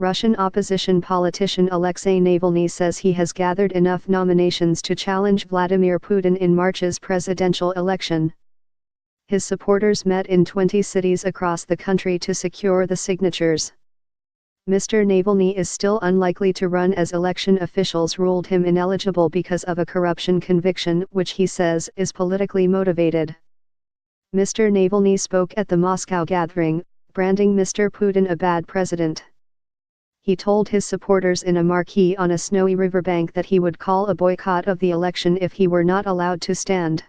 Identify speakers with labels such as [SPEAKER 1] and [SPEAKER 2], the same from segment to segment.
[SPEAKER 1] Russian opposition politician Alexei Navalny says he has gathered enough nominations to challenge Vladimir Putin in March's presidential election. His supporters met in 20 cities across the country to secure the signatures. Mr. Navalny is still unlikely to run as election officials ruled him ineligible because of a corruption conviction which he says is politically motivated. Mr. Navalny spoke at the Moscow gathering, branding Mr. Putin a bad president. He told his supporters in a marquee on a snowy riverbank that he would call a boycott of the election if he were not allowed to stand.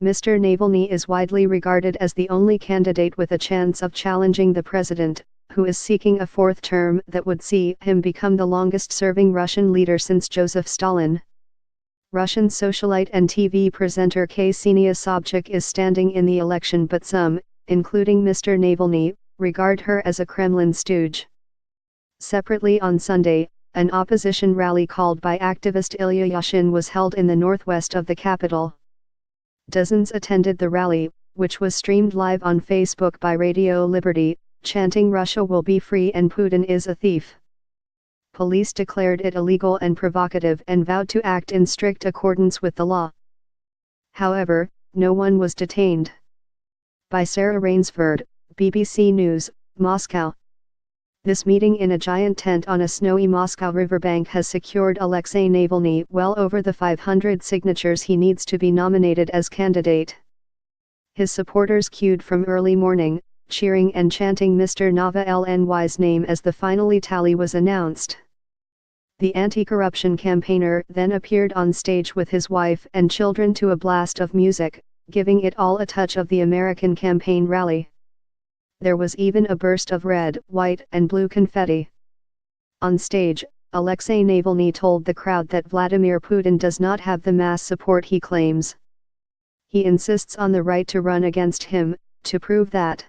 [SPEAKER 1] Mr. Navalny is widely regarded as the only candidate with a chance of challenging the president, who is seeking a fourth term that would see him become the longest-serving Russian leader since Joseph Stalin. Russian socialite and TV presenter Ksenia Sobchak is standing in the election, but some, including Mr. Navalny, regard her as a Kremlin stooge. Separately on Sunday, an opposition rally called by activist Ilya Yashin was held in the northwest of the capital. Dozens attended the rally, which was streamed live on Facebook by Radio Liberty, chanting "Russia will be free and Putin is a thief." Police declared it illegal and provocative and vowed to act in strict accordance with the law. However, no one was detained. By Sarah Rainsford, BBC News, Moscow. This meeting in a giant tent on a snowy Moscow riverbank has secured Alexei Navalny well over the 500 signatures he needs to be nominated as candidate. His supporters queued from early morning, cheering and chanting Mr. Navalny's name as the final tally was announced. The anti-corruption campaigner then appeared on stage with his wife and children to a blast of music, giving it all a touch of the American campaign rally. There was even a burst of red, white and blue confetti. On stage, Alexei Navalny told the crowd that Vladimir Putin does not have the mass support he claims. He insists on the right to run against him, to prove that.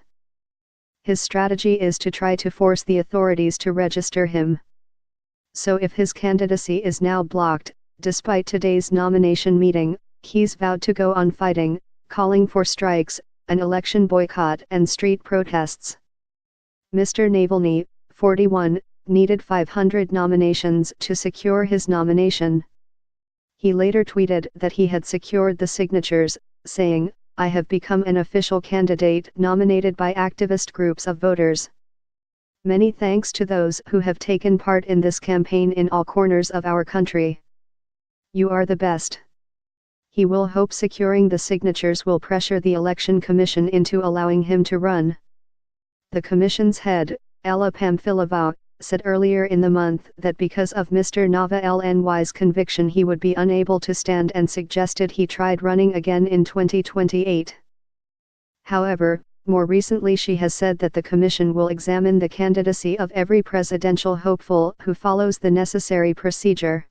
[SPEAKER 1] His strategy is to try to force the authorities to register him. So if his candidacy is now blocked, despite today's nomination meeting, he's vowed to go on fighting, calling for strikes, an election boycott and street protests. Mr. Navalny, 41, needed 500 nominations to secure his nomination. He later tweeted that he had secured the signatures, saying, "I have become an official candidate nominated by activist groups of voters. Many thanks to those who have taken part in this campaign in all corners of our country. You are the best." He will hope securing the signatures will pressure the Election Commission into allowing him to run. The Commission's head, Ella Pamfilova, said earlier in the month that because of Mr. Navalny's conviction he would be unable to stand and suggested he tried running again in 2028. However, more recently she has said that the Commission will examine the candidacy of every presidential hopeful who follows the necessary procedure.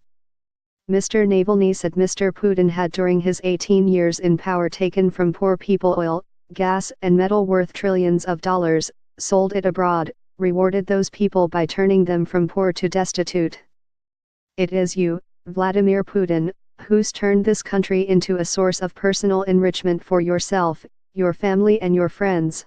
[SPEAKER 1] Mr. Navalny said Mr. Putin had during his 18 years in power taken from poor people oil, gas and metal worth trillions of dollars, sold it abroad, rewarded those people by turning them from poor to destitute. It is you, Vladimir Putin, who's turned this country into a source of personal enrichment for yourself, your family and your friends.